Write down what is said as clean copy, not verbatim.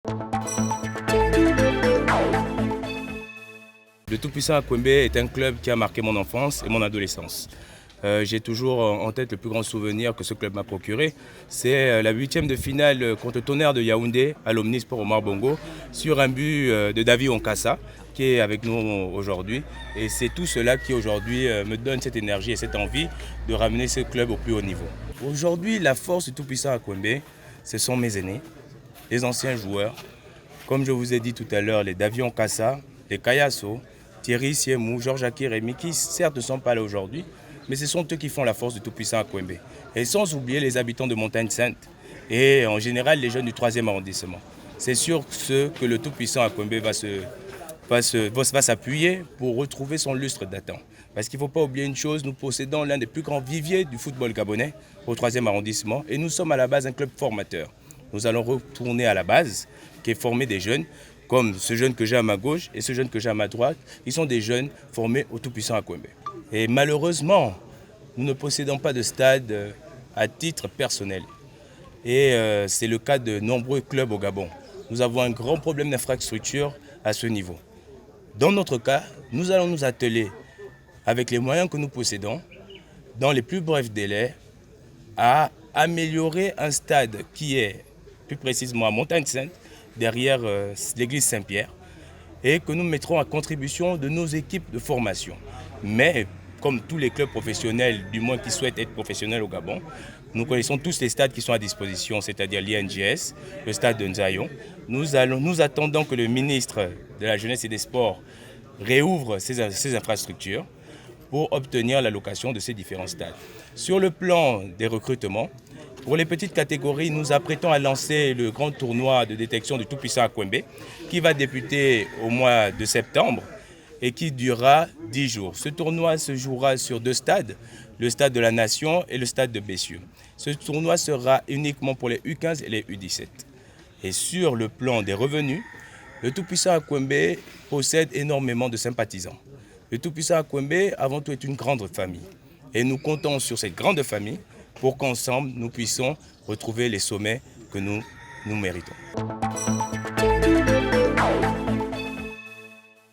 Le Tout-Puissant Akwembe est un club qui a marqué mon enfance et mon adolescence. J'ai toujours en tête le plus grand souvenir que ce club m'a procuré. C'est la 8e de finale contre Tonnerre de Yaoundé à l'Omnisport Omar Bongo sur un but de David Onkassa qui est avec nous aujourd'hui. Et c'est tout cela qui aujourd'hui me donne cette énergie et cette envie de ramener ce club au plus haut niveau. Aujourd'hui, la force du Tout-Puissant Akwembe, ce sont mes aînés, les anciens joueurs. Comme je vous ai dit tout à l'heure, les David Onkassa, les Kayasso, Thierry Siemou, Georges Akir et Miki, certes ne sont pas là aujourd'hui, mais ce sont eux qui font la force du Tout-Puissant Akwembe. Et sans oublier les habitants de Montagne-Sainte et en général les jeunes du 3e arrondissement. C'est sur ce que le Tout-Puissant Akwembe va s'appuyer pour retrouver son lustre datant. Parce qu'il ne faut pas oublier une chose, nous possédons l'un des plus grands viviers du football gabonais au 3e arrondissement et nous sommes à la base un club formateur. Nous allons retourner à la base qui est formé des jeunes comme ce jeune que j'ai à ma gauche et ce jeune que j'ai à ma droite. Ils sont des jeunes formés au Tout-Puissant Akwembe. Et malheureusement, nous ne possédons pas de stade à titre personnel. Et c'est le cas de nombreux clubs au Gabon. Nous avons un grand problème d'infrastructure à ce niveau. Dans notre cas, nous allons nous atteler, avec les moyens que nous possédons, dans les plus brefs délais, à améliorer un stade qui est, plus précisément à Montagne-Sainte, derrière l'église Saint-Pierre, et que nous mettrons à contribution de nos équipes de formation. Mais, comme tous les clubs professionnels, du moins qui souhaitent être professionnels au Gabon, nous connaissons tous les stades qui sont à disposition, c'est-à-dire l'INGS, le stade de Nzayon. Nous attendons que le ministre de la Jeunesse et des Sports réouvre ces infrastructures pour obtenir l'allocation de ces différents stades. Sur le plan des recrutements, pour les petites catégories, nous apprêtons à lancer le grand tournoi de détection du Tout-Puissant Akwembe qui va débuter au mois de septembre et qui durera 10 jours. Ce tournoi se jouera sur 2 stades, le stade de la Nation et le stade de Bessieux. Ce tournoi sera uniquement pour les U15 et les U17. Et sur le plan des revenus, le Tout-Puissant Akwembe possède énormément de sympathisants. Le Tout-Puissant Akwembe, avant tout, est une grande famille. Et nous comptons sur cette grande famille pour qu'ensemble, nous puissions retrouver les sommets que nous méritons.